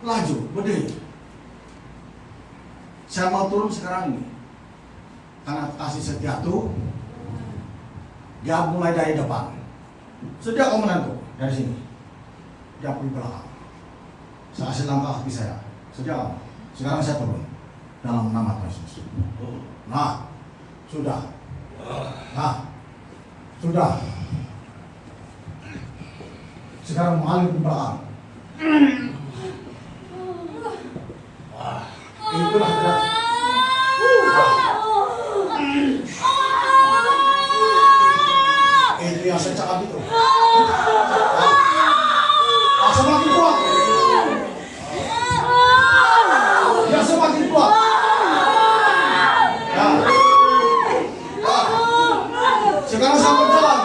laju, berdiri. Saya mau turun sekarang ini. Karena kasih setia tuh, dia mulai dari depan. Sedia komandanku dari sini. Dia pergi belakang. Saya kasih langkah kaki saya. Sedia kamu. Sekarang saya turun. Dalam nama Tuhan Yesus. Nah, sudah. Nah, sudah. Sekarang mengalir ke belakang. Itulah tidak. Itu yang saya cakap itu. Semakin kuat. Ya semakin kuat. Ya. Sekarang saya berjalan.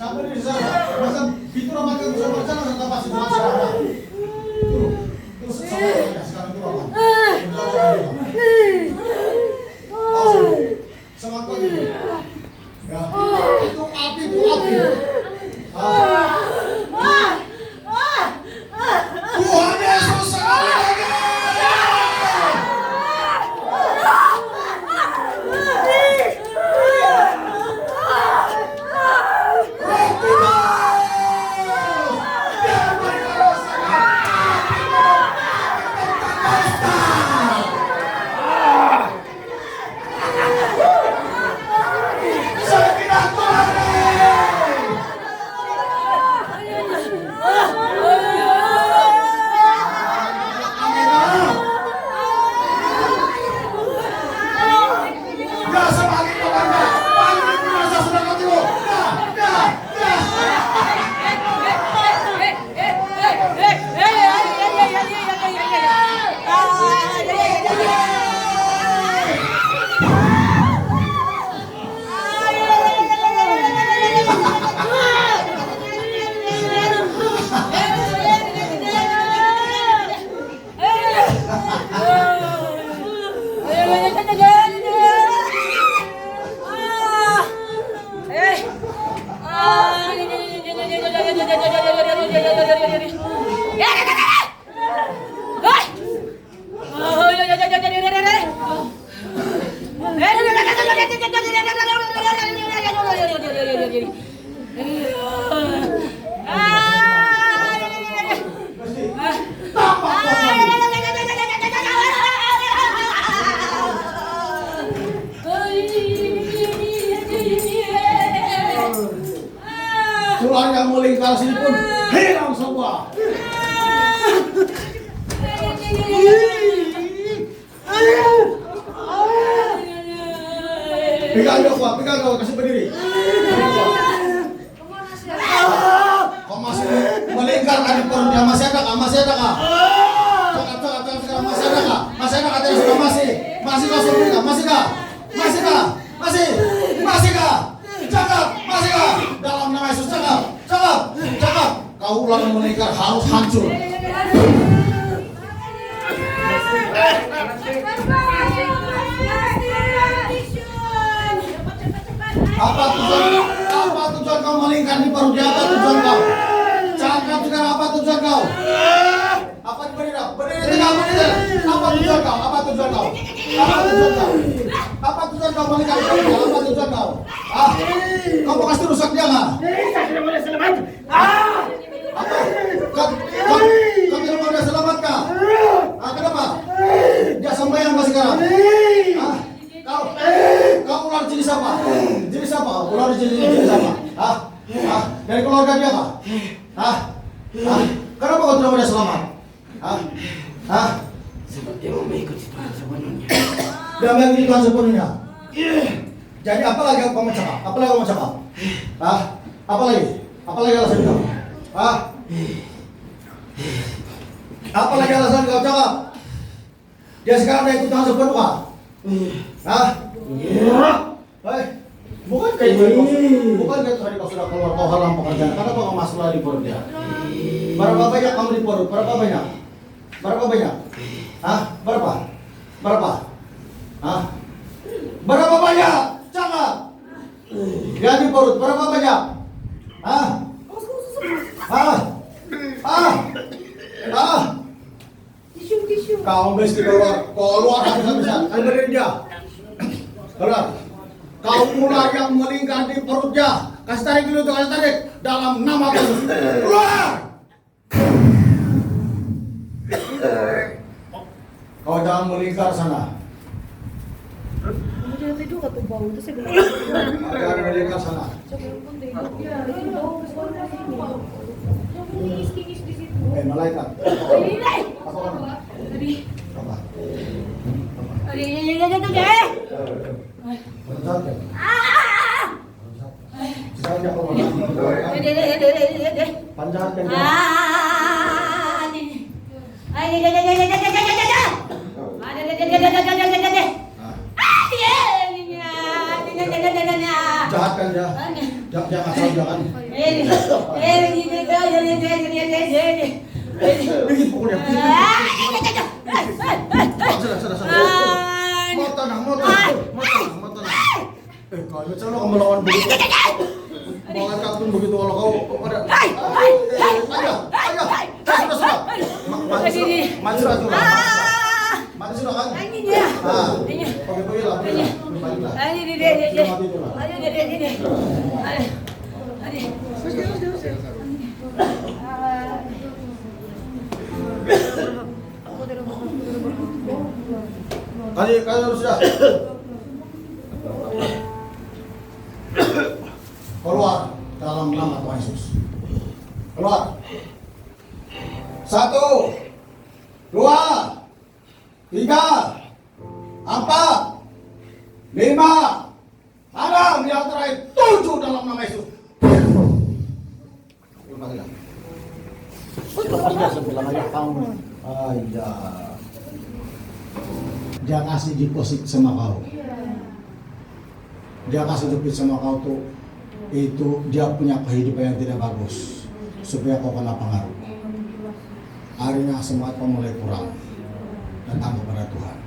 Sampai di sana, masa itu ramakan bisa berjalan serta pasti berjalan. Terus sampai sekarang itu ramak. Semangat lagi. Ya, itu api. Tuhan Yesus sekali lagi. Tuhan yang melingkar sini pun hilang semua. Pegang kau, kasih berdiri. Kau masih melingkar kan di perutnya, masih ada kah? Cakap sekarang masih ada kah? Masih ada katanya sudah masih kau suruh berikan, masih kah? Cakap, masih kah? Dalam nama Yesus cakap. Kau ulang melingkar harus hancur. Apa tujuan kau melingkar di perut dia? Apa tujuan kau? Cakap sekarang apa tujuan kau? Apa berdiri tegak. Apa tujuan kau? Apa tujuan kau melingkar di perut dia? Apa tujuan kau? Kau mau kasih rusak dia nggak? Saya tidak boleh selamat. Apa? Kau tidak mau dia selamat kah? Kenapa? Dia sembahyang kau sekarang? Kau ular jenis apa? Ular jenis apa? Dari keluarga dia kah? Kenapa kau tidak mau dia selamat? Sebab dia mau mengikuti Tuhan sepenuhnya. Dia mengikuti Tuhan sepenuhnya. Jadi apa lagi kau mau cakap? Apa lagi alasan kau? Apa lagi alasan kau cakap? Dia sekarang dia ikut Tuhan sepenuhnya. Bukan kayak tadi kau sudah keluar kau halang pekerjaan. Kenapa kau masuk lagi di perut dia? Berapa banyak kamu di perut? Berapa banyak? Berapa banyak? Hah? Berapa? Berapa? Hah? Berapa banyak? Cakap. Lihat di perut, berapa banyak? Hah? Hah? Hah? Hah? Tisu. Kau mesti keluar habis-habisan. Ayo berdiri dia. Keluar. Kau ular yang melingkar di perutnya. Kasih tarik dulu tuh, kasih tarik. Dalam nama Yesus. Keluar! Kau jangan melingkar sana. Kemudian itu kata bau itu saya bilang. Jangan melingkar sana. Sebelum pun dia itu bau kesukaan sini. Yang kingis di situ. Malaikat. Apa kamu? Apa? Pencet. Saya kau panjatkan dia. Jahatkan dia. Jangan asal jangan. Bikin pukulnya. Sudah. Mau tenang. Kau itu selalu melawan begitu. Mau angkat pun begitu kalau kau pada. Ayo. Sudah. Maju sudah kan? Pergi lah. Kali sudah. Keluar dalam nama Tuhan Yesus. Keluar. 1, 2, 3, 4, 5, 6, 7 yang terakhir 7 dalam nama Yesus. Terima kasih. Sebelah ayah kamu. Dia kasih deposit sama kau. Dia kasih deposit sama kau tuh, itu dia punya kehidupan yang tidak bagus supaya kau kena pengaruh. Harinya semangat kau mulai kurang, datang kepada Tuhan.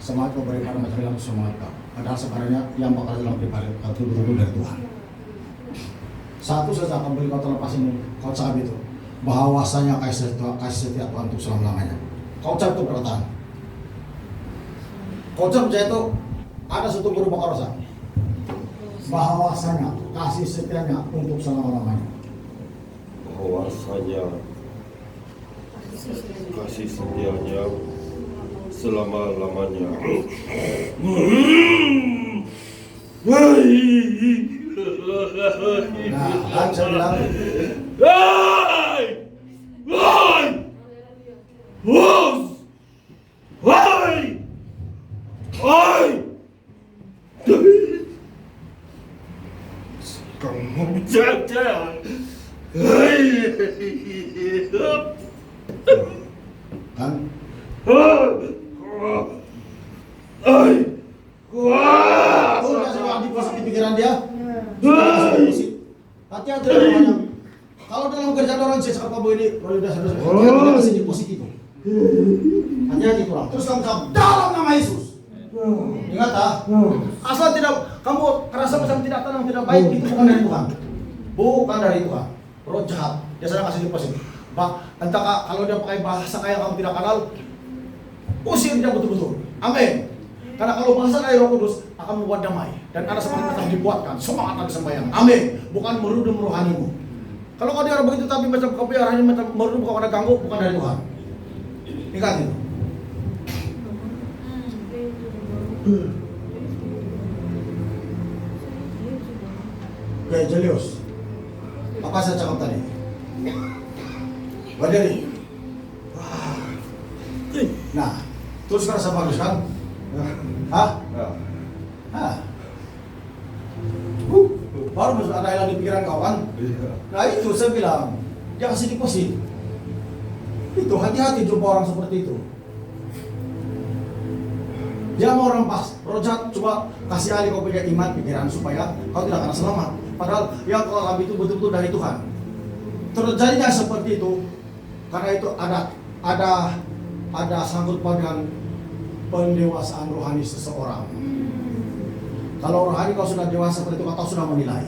Semangat kau beribadah macam dalam semangat kau. Padahal sebenarnya yang bakal dalam beribadah kau itu betul dari Tuhan. Satu saja akan beri kau terlepas ini, kau cakap itu bahwasanya kasih setia Tuhan untuk selama-lamanya. Kau ucap itu perkataan. Kau ucap itu ada satu guru Bakarosa. Bahwasanya kasih setianya untuk selama-lamanya. Bahwasanya kasih setianya selama-lamanya. Nah, kan saya bilang, Kamu jaga. kan? Kau udah semua deposit di pikiran dia? Hati-hati banyak. Kalau dalam kerjaan orang saya cakap apa ini, kalau udah sadar, dia kasih deposit itu. Hati-hati kurang. Terus kamu jawab dalam nama Yesus. Ingat asal tidak kamu kerasa macam tidak tenang, tidak baik, itu bukan dari Tuhan. Bukan dari Tuhan. Roh jahat, dia sedang kasih deposit. Entah kalau dia pakai bahasa kayak kamu tidak kenal, usir dia betul-betul. Amin. Karena kalau bahasa kayak Roh Kudus akan membuat damai dan ada semangat yang dibuatkan, semangat ada sembahyang. Amin. Bukan merudum rohanimu. Kalau kau dia begitu tapi macam kau biaranya macam merudum kau ada ganggu, bukan dari Tuhan. Ingat itu. Oke, Julius. Apa saya cakap tadi? Berdiri. Nah, terus kerasa bagus kan? Hah? Baru ada yang di pikiran kau kan? Nah itu saya bilang, dia kasih deposit. Itu hati-hati jumpa orang seperti itu. Dia mau rampas, rojat coba kasih alih kau punya iman, pikiran supaya kau tidak akan selamat. Padahal yang kau alami itu betul-betul dari Tuhan. Terjadinya seperti itu karena itu ada ada sangkut pautnya pendewasaan rohani seseorang. Kalau rohani kau sudah dewasa seperti itu, kau sudah menilai,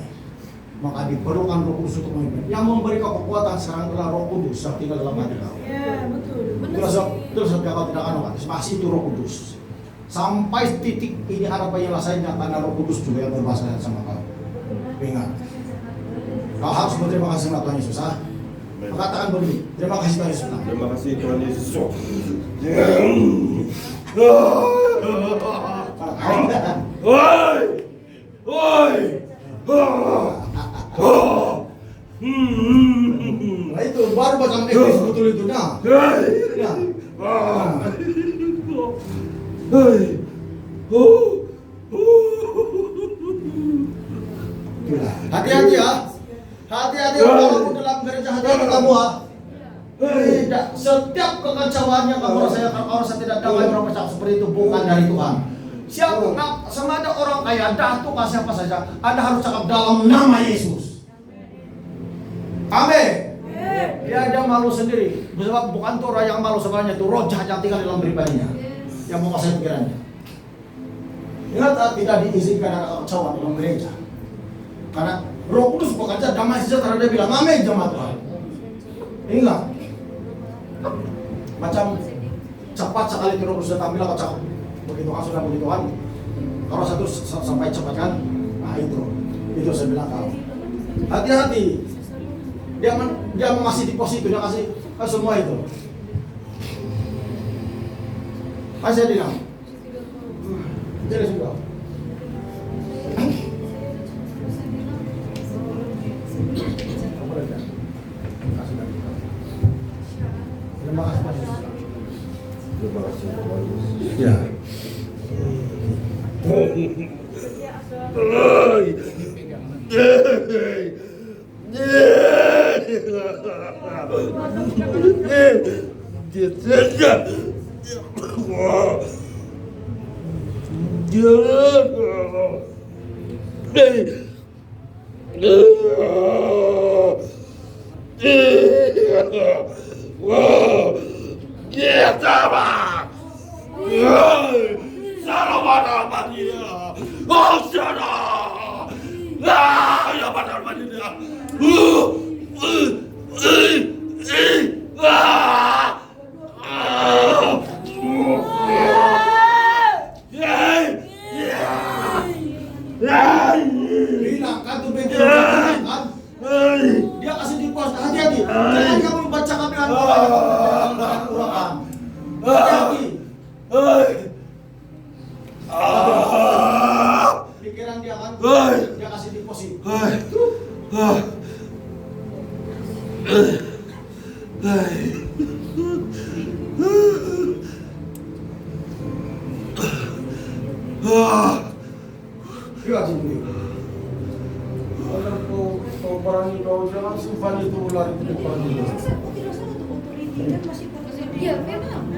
maka diperlukan Roh Kudus untuk memimpin. Yang memberi kau kekuatan sekarang adalah Roh Kudus yang tinggal dalam hati kau. Ya, betul. Itulah sebab kau tidak akan masih itu Roh Kudus. Sampai titik ini apa yang rasanya karena Roh Kudus juga yang berbahasa sama kau. Ingat, kau harus berterima kasih sama Tuhan Yesus. Katakan begini, terima kasih Tuhan Yesus. Terima kasih Tuhan Yesus. Woi, woi, Nah itu baru bacaan Inggris betul itu nah. Ya. Hati-hati ya. Hati-hati kalau dalam gereja, hati-hati kamu ha. Tidak, setiap kekacauan yang kamu rasakan, kamu rasa tidak damai berpecah seperti itu bukan dari Tuhan. Siapa sama ada orang kaya datu kasih apa saja, Anda harus cakap dalam nama Yesus. Amin. Dia ada malu sendiri, sebab bukan tuh orang yang malu sebenarnya, itu roh jahat yang tinggal dalam pribadinya, yang menguasai pikirannya. Ingat, tidak diizinkan ada kekacauan dalam gereja, karena Roh Kudus bekerja damai sejahtera. Dia bilang amin jemaat Tuhan. Ingat, macam cepat sekali Roh Kudus datang bilang kacau. Begitu kan sudah begitu kan, kalau satu sampai cepat kan, nah itu saya bilang kau hati-hati. Dia masih di posisi itu, dia kasih semua itu. Masih dia bilang, jadi sudah. Terima kasih Pak Yesus. Terima kasih Tuhan Yesus. Ya. Bilang kan tuh begitu kan? Dia kasih di pos, hati-hati. Jangan kamu baca dengan Quran. Hati-hati. Pikiran dia kan, dia kasih di pos. Iya sini. Kalau kau berani kau jangan simpan itu ular itu di depan dia. Iya, memang.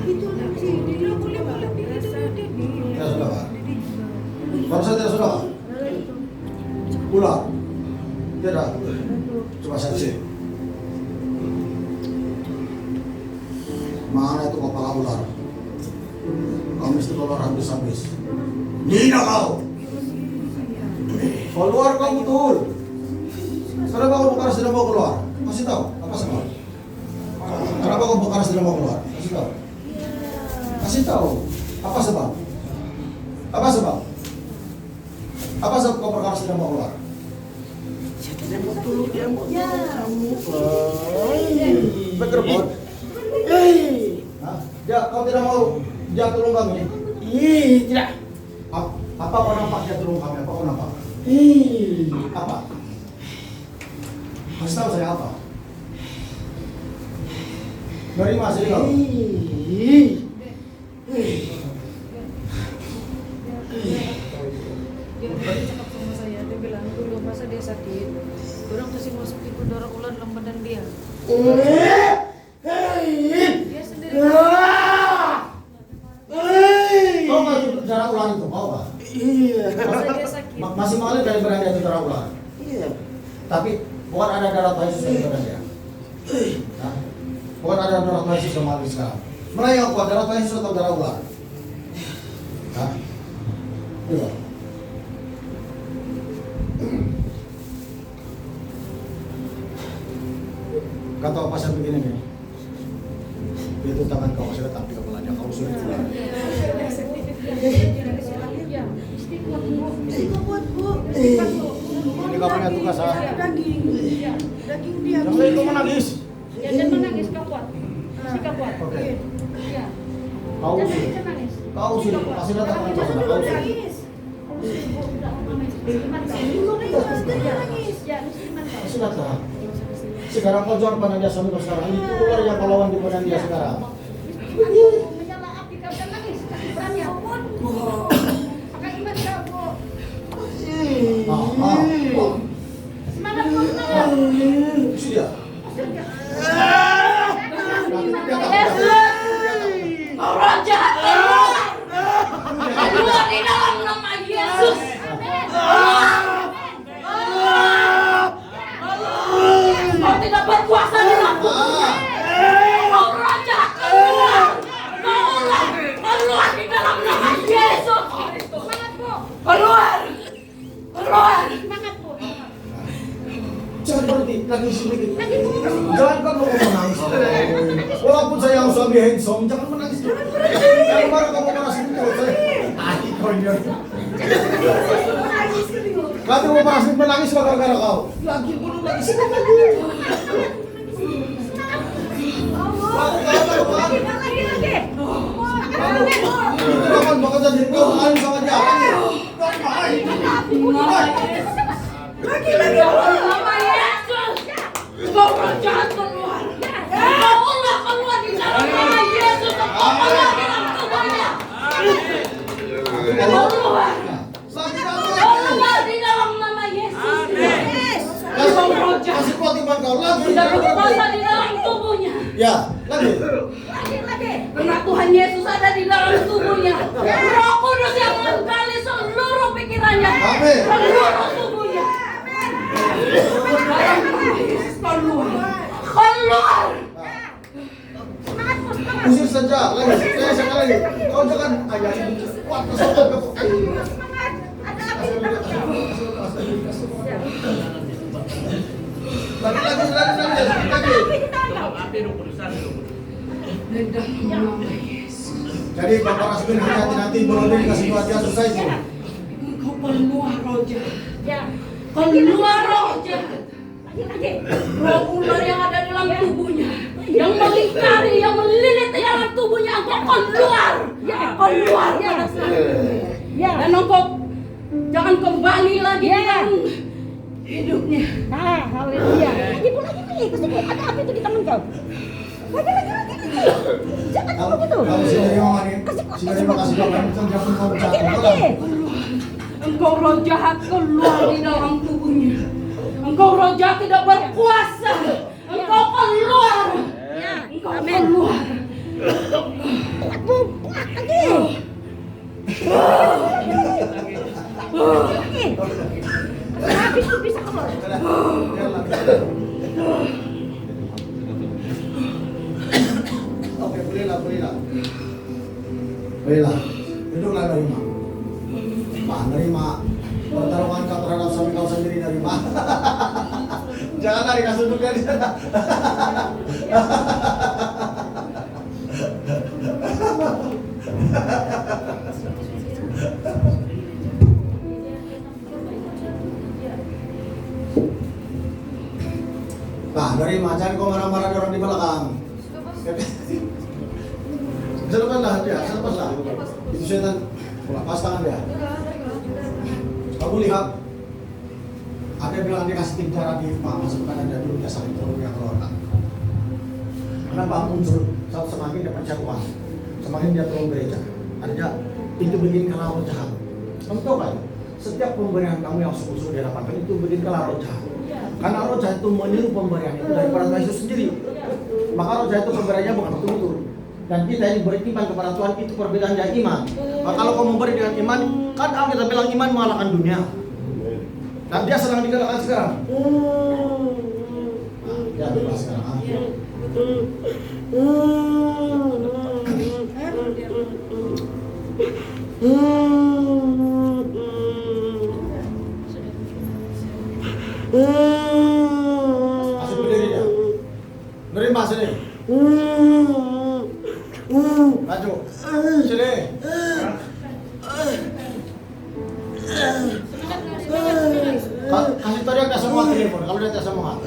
Itu sih, dia boleh begitu dia. Ya sudah Pak. Baru saja sudah Pak. Ular. Tidak. Coba saja. Mana itu kepala ular? Kamu mesti keluar habis-habis. Nina kau. Keluar kau betul. Kenapa kau bukan sedang mau keluar? Kasih tahu. Apa sebab? Kenapa kau bukan sedang mau keluar? Kasih tahu. Kasih tahu. Apa sebab? Apa sebab? Apa sebab kau perkara sedang mau keluar? Dia mau tolong kamu. Berkerbot. Ya, kau tidak mau dia tolong kami? Tidak. Apa kau nampak dia tolong kami? Apa kau nampak? Apa? Kasih tahu saya apa? Dari mana sih kau? Dia tadi cakap sama saya, dia bilang dulu masa dia sakit, orang kasih masuk itu darah ular dalam badan dia. Dia sendiri. Kau nggak darah ular itu? Kau apa? Masa dia sakit. Masih mengalir dari badan dia itu darah ular. Tapi bukan ada darah Tuhan Yesus dari badan dia. Hah? Bukan ada darah Tuhan Yesus yang mengalir sekarang. Mana yang kuat, darah Tuhan Yesus atau darah ular? Hah? Iya. Kau tahu apa saya begini nih? Itu tangan kau masih letak di kepalanya, kau sulit ular. Ya, istiqomah Bu. Kuat bu. Ini kau punya tugas ah. Daging. Daging dia. Jangan kau menangis. Ya, jangan menangis, kau kuat. Sikap kuat. Oke. Ya. Kau Jangan sulit. jangan nangis. Kau sulit. Kasih datang ke kau sudah. Kau sulit. Nangis. Iman kau. Ya, iman kau. Kasih datang. Sekarang kau jawab mana dia suami kau sekarang. Itu ular yang kau lawan di badan dia sekarang. Menyala api kau jangan nangis. Berani ya. Pakai iman kau, Bu. Semangat Bu, semangat. Sudah. Kau raja, keluar di dalam nama Yesus. Kau tidak berkuasa di dalamku. Kau raja, keluar. Keluar di dalam nama Yesus. Semangat Bu. Keluar. Semangat Bu. Jangan berhenti, lagi sedikit. Jangan kau mau menangis. Walaupun saya yang suami handsome, jangan menangis dulu. Jangan baru kamu merasa betul. Kau ini. Kau mau merasa menangis gara-gara kau. Lagi belum lagi sedikit. Kamu bakal jadi kau main sama dia. Lagi nama Yesus. Kau raja keluar. Kau keluar di dalam nama Yesus. Kau keluar di dalam tubuhnya. Keluar. Keluar di dalam nama Yesus. Kau raja. Kasih kuat iman kau lagi. Tidak berkuasa di dalam tubuhnya. Ya, lagi. Karena Tuhan Yesus ada di dalam tubuhnya. Roh Kudus yang menggali seluruh pikirannya. Amin. Seluruh tubuhnya. Dalam nama Yesus keluar. Keluar. Usir saja, lagi. Saya sekali lagi. Kau jangan ayah ini. Kuat kesopan kau. Lagi. Jadi Bapak Rasmin hati-hati belum dikasih buat dia selesai itu. Engkau keluar roh jahat. Ya. Keluar roh jahat. Roh ular yang ada dalam tubuhnya, yang melingkari, yang melilit di dalam tubuhnya, engkau keluar. Keluar. Dan engkau jangan kembali lagi dengan hidupnya. Nah, haleluya. Lagi ada apa itu di tangan kau? Lagi. Jangan Kalau begitu. kalau si dari mama nih, si dari makasih Bapak ini kan jangan kau bercanda. Engkau roh jahat keluar di dalam tubuhnya. Engkau roh jahat tidak berkuasa. Engkau keluar. Engkau keluar. Kuat lagi. Habis itu bisa keluar. Oke, bolehlah. Duduklah nerima. Pak, nerima pertarungan kau terhadap suami kau sendiri nerima. Jangan lari kasih duduk di sana. Pak, nerima. Jangan kau marah-marah di orang di belakang. Lepaslah dia, lepaslah. Itu setan. Lepas tangan dia. Kamu lihat. Ada yang bilang dia kasih tim cara di masukkan ada dulu dia saling turun yang keluarkan. Karena bangun semakin dapat jatuhan, semakin dia turun gereja. Ada itu bikin kalau jahat. Kamu tahu kan? Setiap pemberian kamu yang suku-suku dia dapatkan itu bikin kalau jahat. Karena roh jahat itu meniru pemberian itu daripada Tuhan Yesus sendiri. Maka roh jahat itu pemberiannya bukan betul-betul. Dan kita ini beriman kepada Tuhan itu perbedaan dari iman. Maka kalau kau memberi dengan iman, kan kita bilang iman mengalahkan dunia. Dan dia sedang digalakkan sekarang. Dia bebas sekarang. Masih berdiri dia. Nerima sini. Maju. Sini. Kasih tahu dia tidak semangat telepon. Kalau dia tidak semangat.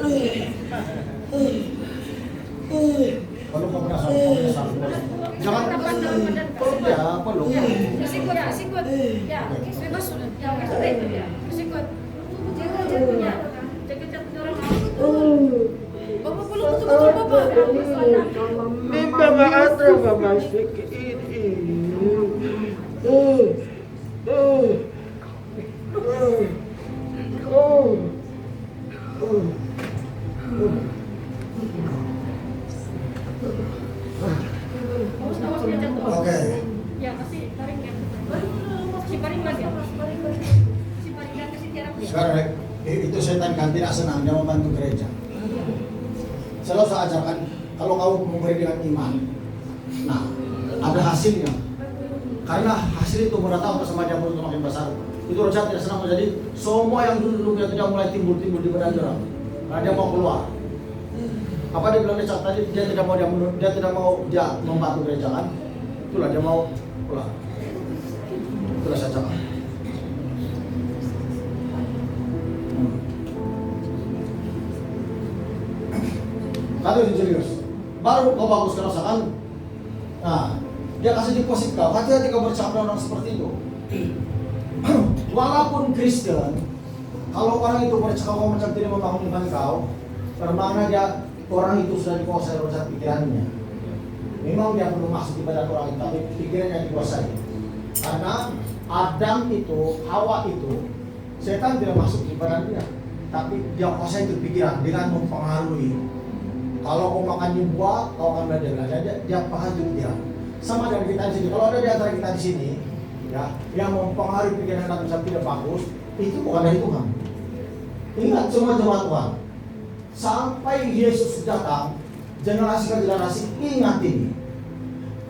Kalau kau pernah sama, jangan peluk ya, peluk. Bersikut, bersikut. Ya, bebas sudah. Ya, bersikut. Jaga orang. Bapak peluk betul-betul Bapak. Minta maaf Bapak sedikit ini. Oke. Ya, kasih tarik ya. Si paling lagi. Si paling lagi kasih tiarap ya. Sekarang itu setan kan tidak senang dia membantu gereja. Selalu saya ajarkan kalau kamu memberi dengan iman, nah ada hasilnya. Karena hasil itu mendatang bersama dia untuk makin besar. Itu roh jahat tidak senang menjadi semua yang dulu-dulunya tidak mulai timbul-timbul di badan orang. Karena dia mau keluar. Apa dia bilang Richard tadi? Dia tidak mau dia membantu gereja kan? Itulah dia mau keluar. Itulah saya cakap. Kata serius. Baru kau bagus kerasakan. Nah, dia kasih deposit kau. Hati-hati kau bercakap orang seperti itu. Walaupun Kristen, kalau orang itu bercakap macam tidak membangun iman kau, karena dia orang itu sudah dikuasai oleh pikirannya. Memang dia belum masuk di badan orang itu, tapi pikirannya dikuasai. Karena Adam itu, Hawa itu, setan tidak masuk di badan dia, tapi dia kuasai itu pikiran dengan mempengaruhi. Kalau kau makan buah, kau akan belajar. Dia pengaruhi pikiran. Sama dengan kita di sini. Kalau ada di antara kita di sini, ya, yang mempengaruhi pikiran kita bisa tidak bagus, itu bukan dari Tuhan. Ingat semua jemaat Tuhan. Sampai Yesus datang, generasi ke generasi ingat ini.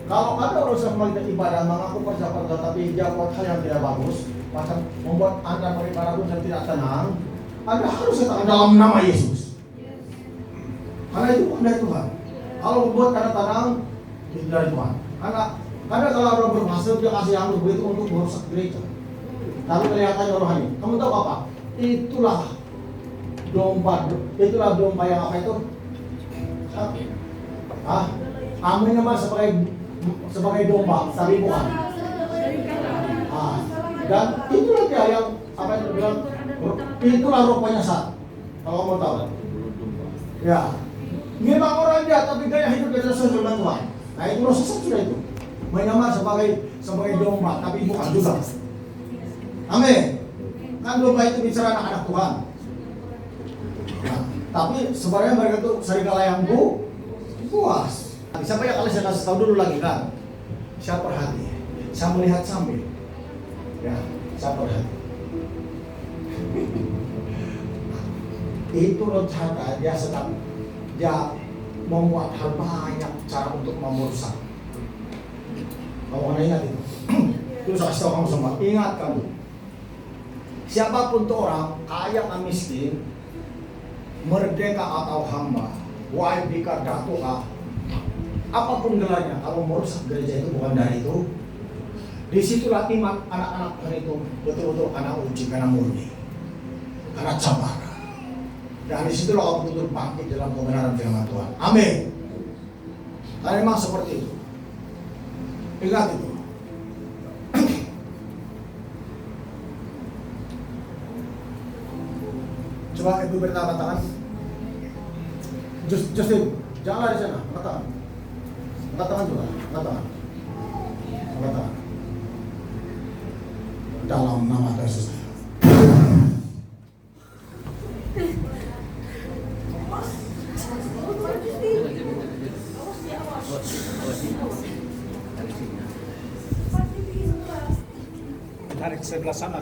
Kalau ada orang yang kita ibadah mengaku percaya tapi dia buat hal yang tidak bagus, macam membuat anda beribadah pun yang tidak tenang, anda harus katakan dalam nama Yesus. Karena itu bukan dari Tuhan. Kalau membuat anda tenang, itu dari Tuhan. Karena kalau orang berhasil dia kasih yang begitu untuk merusak gereja. Tapi kelihatannya rohani. Kamu tahu apa? Itulah domba yang apa itu? Amin nama sebagai domba, tapi bukan. Dan itulah dia yang apa itu bilang? Itulah rupanya saat. Kalau kamu tahu, ya. Memang orang dia, tapi gaya hidup dia sesuai dengan Tuhan. Nah itu roh sesat sudah itu. Menyamar sebagai domba, tapi bukan juga. Amin. Kan domba itu bicara anak-anak Tuhan. Nah, tapi sebenarnya mereka itu serigala yang puas. Siapa yang kalian saya kasih tahu dulu lagi kan? Saya perhati, saya melihat sambil. Ya, saya perhati. Itu roh jahat dia sedang membuat hal banyak cara untuk merusak. Kamu akan ingat itu. Terus saya kasih tahu kamu semua, ingat kamu. Siapapun tuh orang, kaya atau miskin, merdeka atau hamba, waibika datuha, apapun gelarnya, kalau merusak gereja itu bukan dari itu. Disitulah iman anak-anak itu betul-betul karena uji, karena murni, karena sabar. Dan disitulah kamu betul bangkit dalam kebenaran firman Tuhan. Amin. Karena memang seperti itu. Ingat itu. Coba ibu beritahu tangan. Justin, janganlah di sana. Angkat tangan. Angkat tangan juga. Angkat tangan. Angkat tangan. Dalam nama Yesus. Tarik sebelah sana,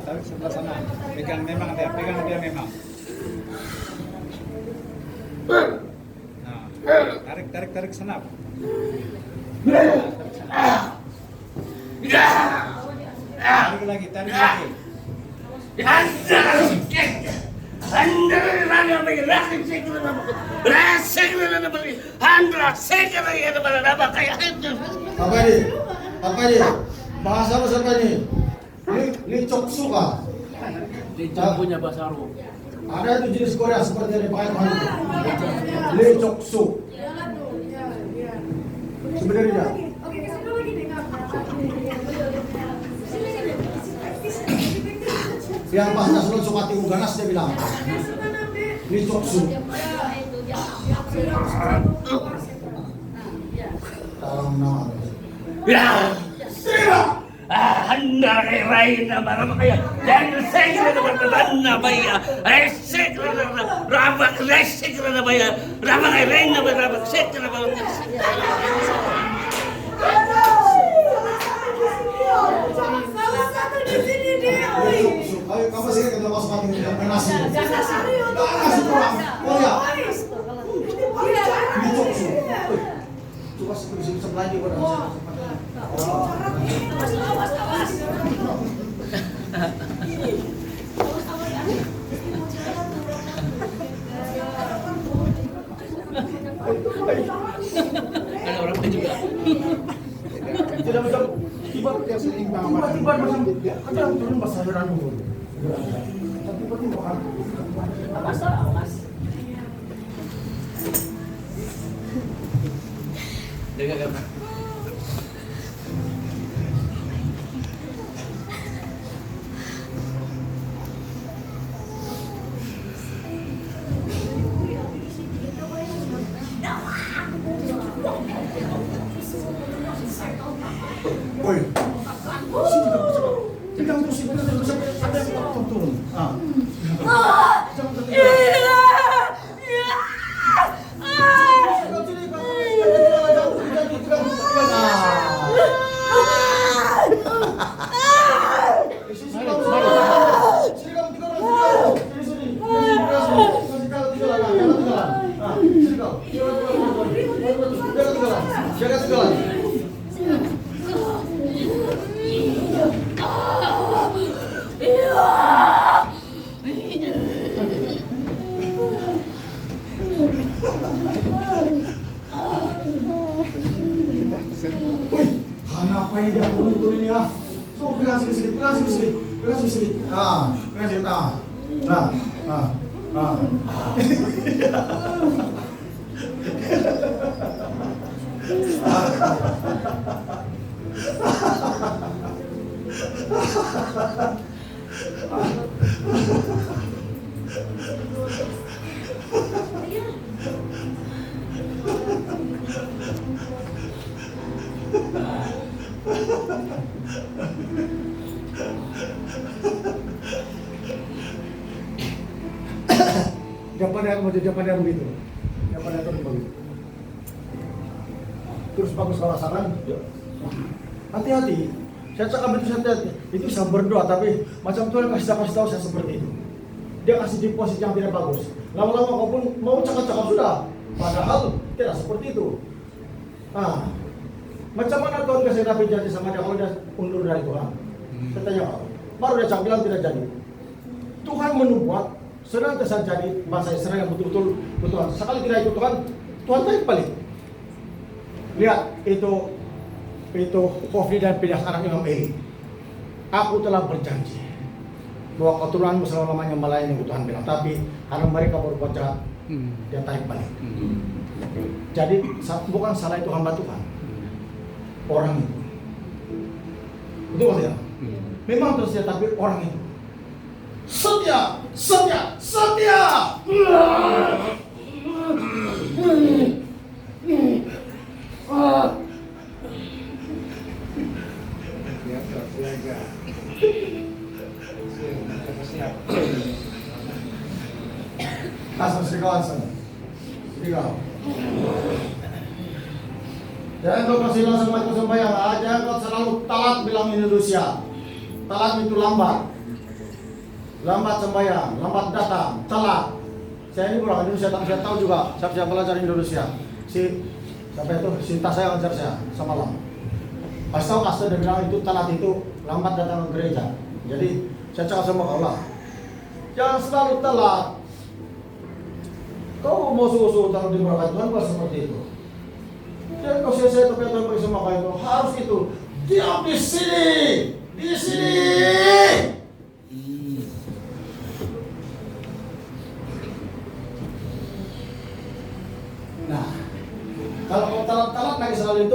pegang dia memang. Nah, tarik sana. Tarik lagi, tarik lagi. Apa ini? Bahasa apa siapa ini? Ini coksu kah? punya bahasa Arab. Ada itu jenis Korea seperti yang dipakai Tuhan itu. Li coksu. Sebenarnya. Yang pas Nasulun Sukati Uganas dia bilang. Li coksu. Dalam nama. Ya. Anda rain na marama kaya dahil segre na barkadana baya ay segre na rabak na segre na baya rabak ay rain na rabak segre na baya Ayo kamu sini kita masuk hati kita nasi. Nasi kurang. Oh ya. Ini coksu. Coba sebelah ini buat ada orang lain juga. Tidak bisa tiba-tiba seimbang. Tiba-tiba macam kadang turun bahasa Iran dulu. Tiba-tiba Awas. Jaga kamera. Oi. Sini kamu cepat. Pegang terus sampai turun. Jaga segala. Kenapa ini dia turun ini ya? So, pegang sedikit. Pegang sedikit. Jangan pada begitu. Jangan pada begitu. Terus bagus kalau saran. Hati-hati. Saya cakap itu hati-hati. Itu saya berdoa tapi macam Tuhan kasih tahu saya seperti itu. Dia kasih di posisi yang tidak bagus. Lama-lama kau pun mau cakap-cakap sudah. Padahal tidak seperti itu. Macam mana Tuhan kasih rapi janji sama dia kalau dia undur dari Tuhan? Saya tanya kau. Baru dia cakap bilang tidak jadi. Tuhan menubuat sedang kesan jadi bahasa Israel yang betul-betul betul. Sekali tidak ikut Tuhan tarik balik. Lihat itu Hofni dan Pinehas anak Imam Eli. Aku telah berjanji bahwa keturunanmu selama-lamanya melayani Tuhan bilang. Tapi karena mereka berbuat jahat, dia tarik balik. Jadi bukan salah itu hamba Tuhan, orang itu. Betul tidak? Memang terus dia tapi orang itu. Setia. Hasan Serigala. Jangan kau kasih langsung maju sembahyang. Jangan kau selalu talat bilang Indonesia. Talat itu lambat sembahyang, lambat datang, telat. Saya ini orang Indonesia, tapi saya tahu juga saya belajar Indonesia. Siapa itu? Sinta saya ajar saya semalam. Pas tahu Aster dia bilang itu telat itu lambat datang ke gereja. Jadi saya cakap sama kau lah, jangan selalu telat. Kau mau suruh taruh di berkat Tuhan bukan seperti itu. Jangan kau sia-sia tapi Tuhan beri sama kau itu harus itu. Diam di sini, di sini. Nah, kalau kau telat lagi selalu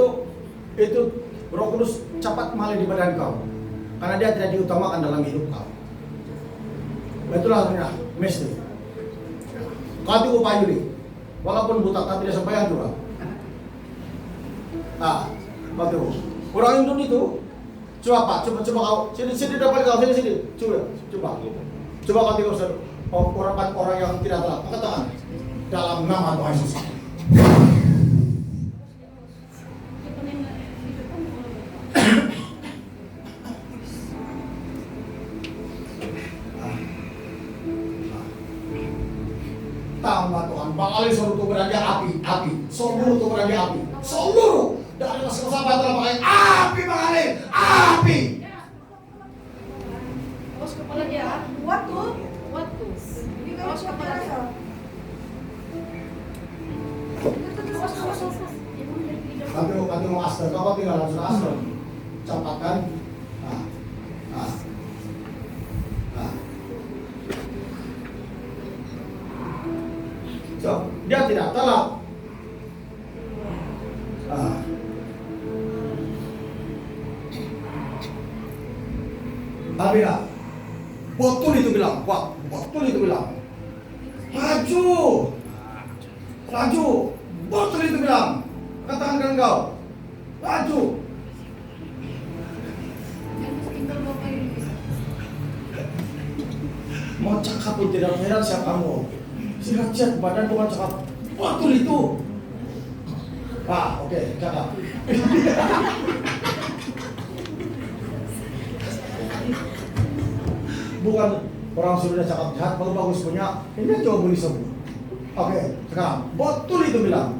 itu Roh Kudus cepat mengalir di badan kau, karena dia tidak diutamakan dalam hidup kau. Itulah artinya mesti. Kau tunggu Pak Yuri, walaupun buta tapi dia sampaikan juga. Batu. Orang Indo itu, coba Pak, coba kau, sini dapat kau, sini, coba kau tengok orang yang tidak telat, angkat tangan dalam nama Tuhan Yesus. Tambah Tuhan, bakal seluruh tubuh dia api, seluruh tubuh dia api, seluruh dari kesempatan telah pakai api mengalir, api. Awas kepala dia. Waktu. Awas kepala dia. Nanti mau aster, kau tinggal langsung aster, cepatkan. So, dia tidak telat. Abila, betul itu bilang, Wah, betul itu bilang. Laju, betul itu bilang. Katakan kau, laju. Mau cakap pun tidak heran siapa kamu. Siap badan bukan cakap betul itu. Oke, cakap. Bukan orang sudah cakap jahat, kalau bagus punya, ini coba beli semua. Oke, sekarang betul itu bilang.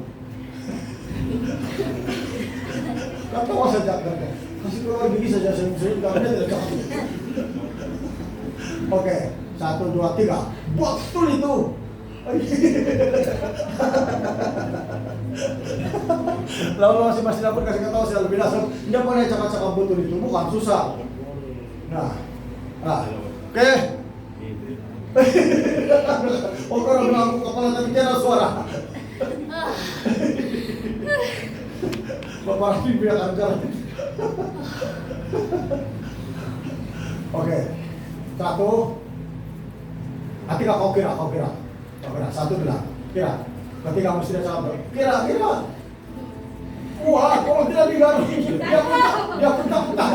Gak tahu saja kan? Kasih keluar gigi saja sering karena tidak cakap. Oke, 1, 2, 3, betul itu. Lalu masih dapat kasih tahu saya lebih langsung. Dia boleh cakap-cakap betul itu, bukan susah. Oke. Orang bilang kepala tapi tidak ada suara. Bapak Rafi biar jalan. Oke. 1. Ketika kau kira. 1 bilang, kira. Ketika kamu sudah cakap, kira. Wah, kalau tidak digaruk, dia putar.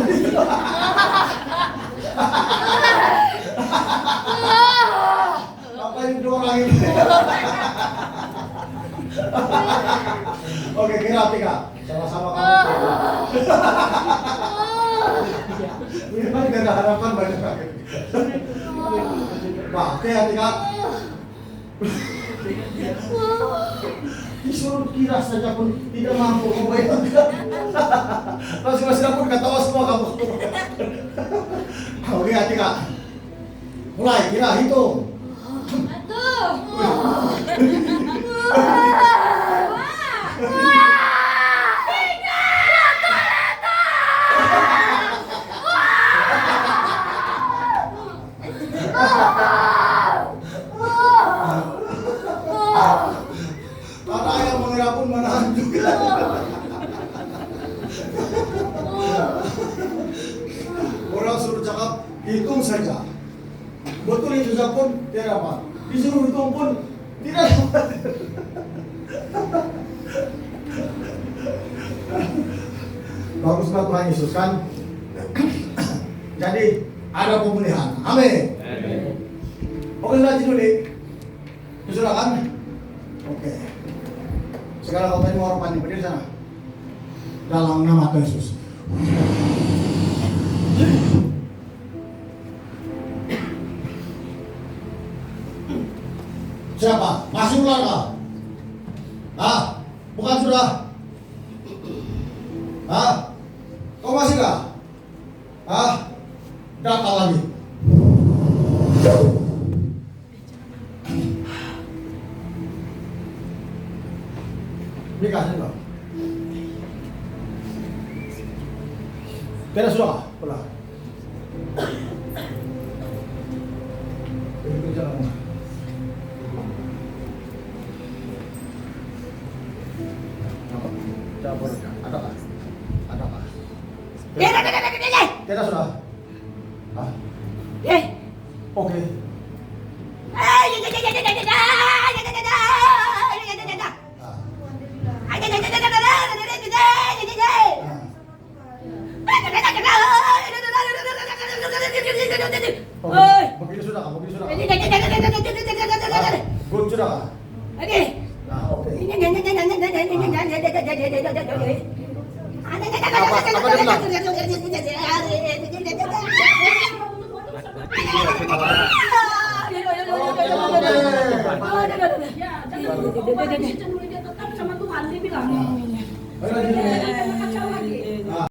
Apa yang dua orang ini? Oke, kira 3. Sama-sama kamu. Ini kan gak ada harapan banyak lagi. Wah, oke, 3. Disuruh kira saja pun tidak mampu membayangkan. Masing-masing pun ketawa semua kamu. Oke, 3. Mulai, kira, hitung. 1. Karena ayah mengira pun menahan juga. Orang suruh cakap, hitung saja. Betul itu saja pun tidak dapat. Disuruh hitung pun tidak dapat. Baguslah Tuhan Yesus kan. Jadi ada pemulihan. Amin. Oke, sudah tidur nih. Sudah kan? Oke. Sekarang kau tadi mau orang panik berdiri sana. Dalam nama Tuhan Yesus. Siapa? Masih ular kah? Bukan sudah? Kau masih nggak? Ah, data lagi. Nikah juga. Tidak sudah, pulang. Itu jalan. Coba ada kan? Ada kan? Tidak sudah. Ah, oke. Begini sudah, begini sudah. Good sudah. Nah, oke. Tetap sama Tuhan dia bilang. Ayo lagi.